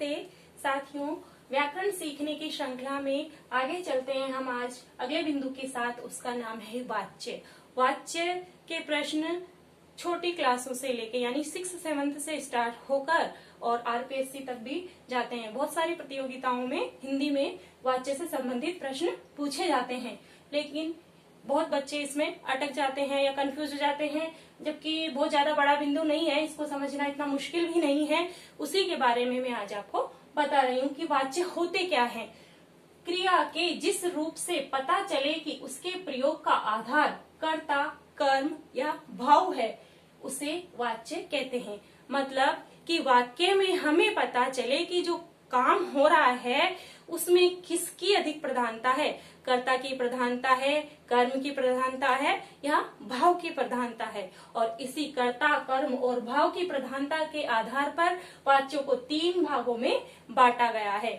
नमस्ते साथियों, व्याकरण सीखने की श्रृंखला में आगे चलते हैं हम आज अगले बिंदु के साथ। उसका नाम है वाच्य। वाच्य के प्रश्न छोटी क्लासों से लेके यानी 6th-7th से स्टार्ट होकर और आरपीएससी तक भी जाते हैं। बहुत सारी प्रतियोगिताओं में हिंदी में वाच्य से संबंधित प्रश्न पूछे जाते हैं, लेकिन बहुत बच्चे इसमें अटक जाते हैं या कंफ्यूज हो जाते हैं, जबकि बहुत ज्यादा बड़ा बिंदु नहीं है, इसको समझना इतना मुश्किल भी नहीं है। उसी के बारे में मैं आज आपको बता रही हूँ कि वाच्य होते क्या हैं। क्रिया के जिस रूप से पता चले कि उसके प्रयोग का आधार कर्ता, कर्म या भाव है, उसे वाच्य कहते हैं। मतलब कि वाक्य में हमें पता चले कि जो काम हो रहा है उसमें किसकी अधिक प्रधानता है, कर्ता की प्रधानता है, कर्म की प्रधानता है या भाव की प्रधानता है। और इसी कर्ता, कर्म और भाव की प्रधानता के आधार पर वाच्यों को 3 भागों में बांटा गया है।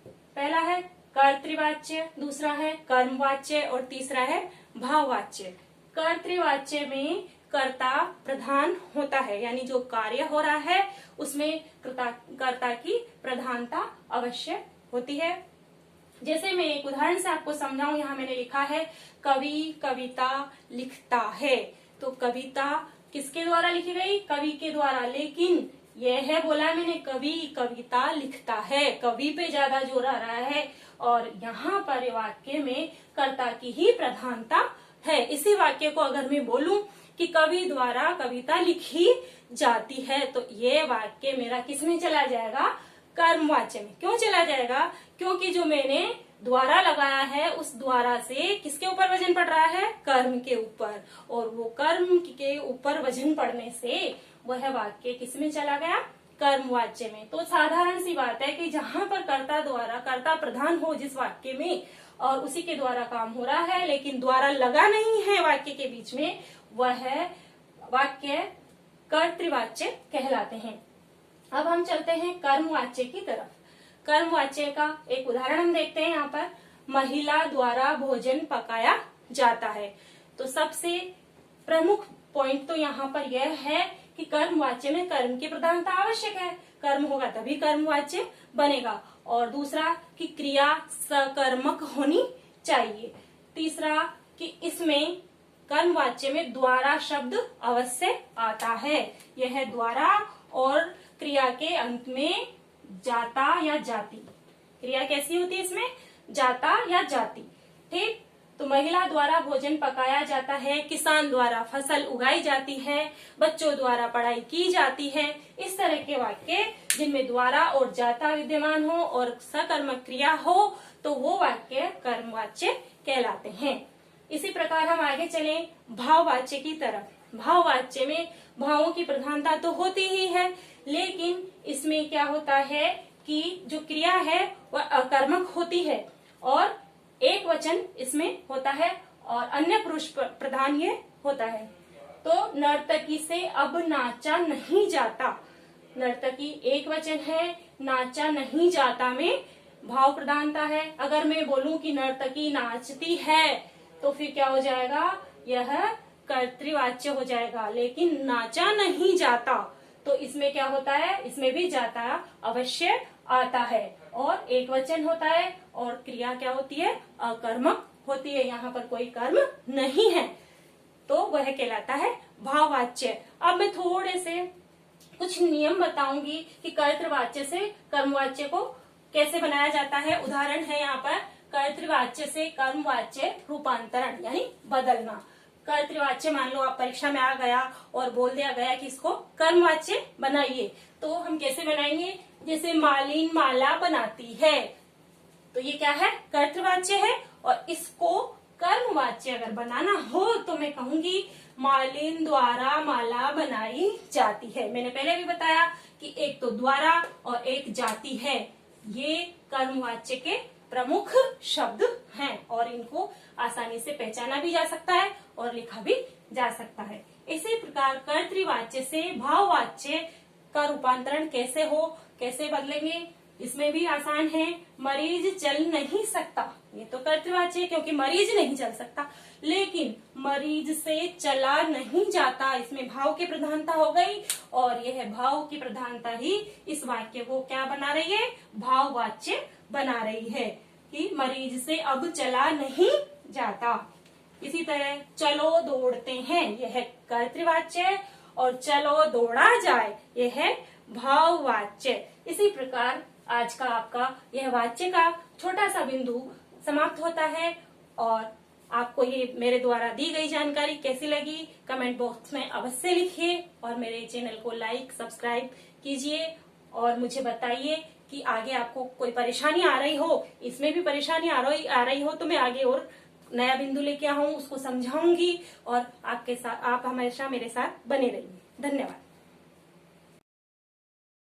पहला है कर्तृवाच्य, दूसरा है कर्मवाच्य और तीसरा है भाववाच्य। कर्तृवाच्य में कर्ता प्रधान होता है, यानी जो कार्य हो रहा है उसमें कर्ता की प्रधानता अवश्य होती है। जैसे मैं एक उदाहरण से आपको समझाऊं, यहाँ मैंने लिखा है कवि कविता लिखता है। तो कविता किसके द्वारा लिखी गई? कवि के द्वारा। लेकिन यह है बोला मैंने कवि कविता लिखता है, कवि पे ज्यादा जोर आ रहा है और यहाँ पर वाक्य में कर्ता की ही प्रधानता है। इसी वाक्य को अगर मैं बोलूं कि कवि द्वारा कविता लिखी जाती है, तो ये वाक्य मेरा किसमें चला जाएगा? कर्मवाच्य में। क्यों चला जाएगा? क्योंकि जो मैंने द्वारा लगाया है उस द्वारा से किसके ऊपर वजन पड़ रहा है? कर्म के ऊपर। और वो कर्म के ऊपर वजन पड़ने से वह वाक्य किसमें चला गया? कर्मवाच्य में। तो साधारण सी बात है कि जहां पर कर्ता द्वारा, कर्ता प्रधान हो जिस वाक्य में और उसी के द्वारा काम हो रहा है लेकिन द्वारा लगा नहीं है वाक्य के बीच में, वह वाक्य कर्तृवाच्य कहलाते हैं। अब हम चलते हैं कर्मवाच्य की तरफ। कर्मवाच्य का एक उदाहरण हम देखते हैं। यहाँ पर महिला द्वारा भोजन पकाया जाता है। तो सबसे प्रमुख पॉइंट तो यहाँ पर यह है कि कर्मवाच्य में कर्म की प्रधानता आवश्यक है। कर्म होगा तभी कर्मवाच्य बनेगा। और दूसरा कि क्रिया सकर्मक होनी चाहिए। तीसरा कि इसमें कर्मवाच्य में द्वारा शब्द अवश्य आता है। यह द्वारा और क्रिया के अंत में जाता या जाति। क्रिया कैसी होती है इसमें? जाता या जाति। ठीक। तो महिला द्वारा भोजन पकाया जाता है, किसान द्वारा फसल उगाई जाती है, बच्चों द्वारा पढ़ाई की जाती है। इस तरह के वाक्य जिनमें द्वारा और जाता विद्यमान हो और सकर्मक क्रिया हो, तो वो वाक्य कर्मवाच्य कहलाते हैं। इसी प्रकार हम आगे चलें भाववाच्य की तरफ। भाववाच्य में भावों की प्रधानता तो होती ही है, लेकिन इसमें क्या होता है कि जो क्रिया है वह अकर्मक होती है और एक वचन इसमें होता है और अन्य पुरुष प्रधान ये होता है। तो नर्तकी से अब नाचा नहीं जाता। नर्तकी एक वचन है, नाचा नहीं जाता में भाव प्रधानता है। अगर मैं बोलूं कि नर्तकी नाचती है तो फिर क्या हो जाएगा? यह कर्तृवाच्य हो जाएगा। लेकिन नाचा नहीं जाता तो इसमें क्या होता है? इसमें भी जाता अवश्य आता है और एक वचन होता है और क्रिया क्या होती है? अकर्मक होती है। यहाँ पर कोई कर्म नहीं है, तो वह कहलाता है भाववाच्य। अब मैं थोड़े से कुछ नियम बताऊंगी कि कर्तृवाच्य से कर्मवाच्य को कैसे बनाया जाता है। उदाहरण है यहाँ पर कर्तृवाच्य से कर्मवाच्य रूपांतरण यानी बदलना। कर्तृवाच्य मान लो आप परीक्षा में आ गया और बोल दिया गया कि इसको कर्मवाच्य बनाइए, तो हम कैसे बनाएंगे? जैसे मालिन माला बनाती है, तो ये क्या है? कर्तृवाच्य है। और इसको कर्मवाच्य अगर बनाना हो तो मैं कहूंगी मालिन द्वारा माला बनाई जाती है। मैंने पहले भी बताया कि एक तो द्वारा और एक जाति है। ये कर्मवाच्य के प्रमुख शब्द हैं और इनको आसानी से पहचाना भी जा सकता है और लिखा भी जा सकता है। इसी प्रकार कर्तृवाच्य से भाववाच्य का रूपांतरण कैसे हो, कैसे बदलेंगे? इसमें भी आसान है। मरीज चल नहीं सकता, ये तो कर्तवाच्य है क्योंकि मरीज नहीं चल सकता। लेकिन मरीज से चला नहीं जाता, इसमें भाव की प्रधानता हो गई और यह भाव की प्रधानता ही इस वाक्य को क्या बना रही है, भाववाच्य बना रही है कि मरीज से अब चला नहीं जाता। इसी तरह चलो दौड़ते हैं, यह कर्तृवाच्य और चलो दौड़ा जाए यह भाववाच्य। इसी प्रकार आज का आपका यह वाच्य का छोटा सा बिंदु समाप्त होता है। और आपको ये मेरे द्वारा दी गई जानकारी कैसी लगी कमेंट बॉक्स में अवश्य लिखिए और मेरे चैनल को लाइक सब्सक्राइब कीजिए और मुझे बताइए कि आगे आपको कोई परेशानी आ रही हो, इसमें भी परेशानी आ रही हो तो मैं आगे और नया बिंदु लेके आऊं, उसको समझाऊंगी और आपके साथ आप हमेशा मेरे साथ बने रहिए। धन्यवाद।